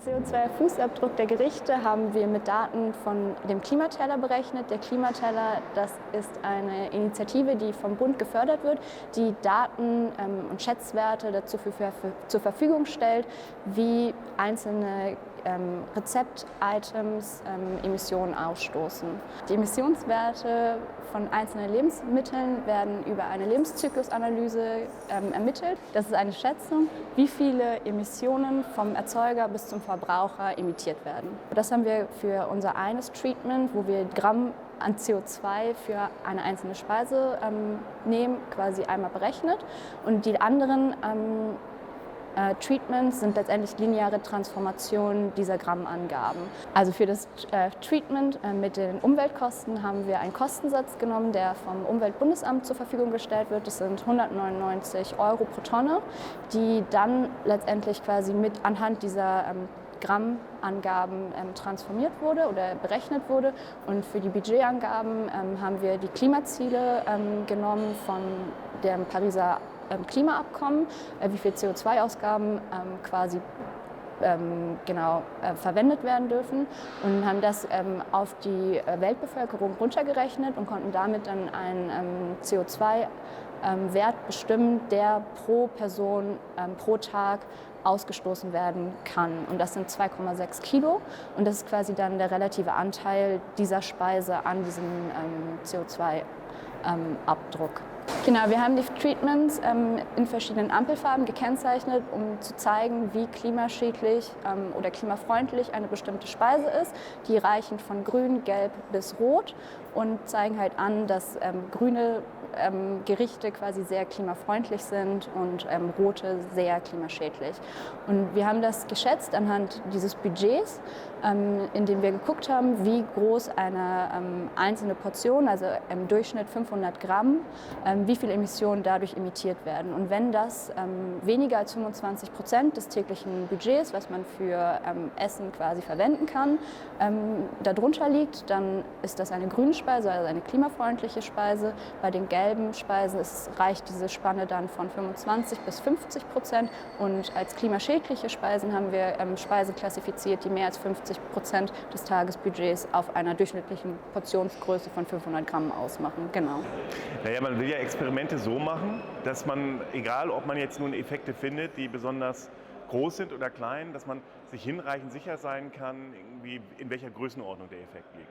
Den CO2-Fußabdruck der Gerichte haben wir mit Daten von dem Klimateller berechnet. Der Klimateller, das ist eine Initiative, die vom Bund gefördert wird, die Daten und Schätzwerte dazu zur Verfügung stellt, wie einzelne Rezeptitems Emissionen ausstoßen. Die Emissionswerte von einzelnen Lebensmitteln werden über eine Lebenszyklusanalyse ermittelt. Das ist eine Schätzung, wie viele Emissionen vom Erzeuger bis zum Verbraucher emittiert werden. Das haben wir für unser eines Treatment, wo wir Gramm an CO2 für eine einzelne Speise nehmen, quasi einmal berechnet. Und die anderen Treatments sind letztendlich lineare Transformationen dieser Grammangaben. Also für das Treatment mit den Umweltkosten haben wir einen Kostensatz genommen, der vom Umweltbundesamt zur Verfügung gestellt wird. Das sind 199 € pro Tonne, die dann letztendlich quasi mit anhand dieser Grammangaben transformiert wurde oder berechnet wurde. Und für die Budgetangaben haben wir die Klimaziele genommen von dem Pariser Klimaabkommen, wie viel CO2-Ausgaben quasi verwendet werden dürfen und haben das auf die Weltbevölkerung runtergerechnet und konnten damit dann einen CO2-Wert bestimmen, der pro Person pro Tag ausgestoßen werden kann. Und das sind 2,6 Kilo und das ist quasi dann der relative Anteil dieser Speise an diesem CO2-Abdruck. Genau, wir haben die Treatments in verschiedenen Ampelfarben gekennzeichnet, um zu zeigen, wie klimaschädlich oder klimafreundlich eine bestimmte Speise ist. Die reichen von grün, gelb bis rot und zeigen halt an, dass grüne Gerichte quasi sehr klimafreundlich sind und rote sehr klimaschädlich. Und wir haben das geschätzt anhand dieses Budgets, in dem wir geguckt haben, wie groß eine einzelne Portion, also im Durchschnitt 500 Gramm, wie viele Emissionen dadurch emittiert werden. Und wenn das weniger als 25% des täglichen Budgets, was man für Essen quasi verwenden kann, darunter liegt, dann ist das eine grüne Speise, also eine klimafreundliche Speise. Bei den gelben Speisen reicht diese Spanne dann von 25 bis 50% und als klimaschädliche Speisen haben wir Speisen klassifiziert, die mehr als 50% des Tagesbudgets auf einer durchschnittlichen Portionsgröße von 500 Gramm ausmachen. Genau. Naja, man will ja Experimente so machen, dass man, egal ob man jetzt nun Effekte findet, die besonders groß sind oder klein, dass man sich hinreichend sicher sein kann, irgendwie in welcher Größenordnung der Effekt liegt.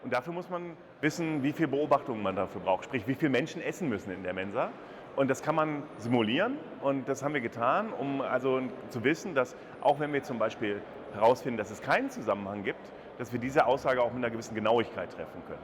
Und dafür muss man wissen, wie viel Beobachtungen man dafür braucht, sprich wie viele Menschen essen müssen in der Mensa. Und das kann man simulieren und das haben wir getan, um also zu wissen, dass auch wenn wir zum Beispiel herausfinden, dass es keinen Zusammenhang gibt, dass wir diese Aussage auch mit einer gewissen Genauigkeit treffen können.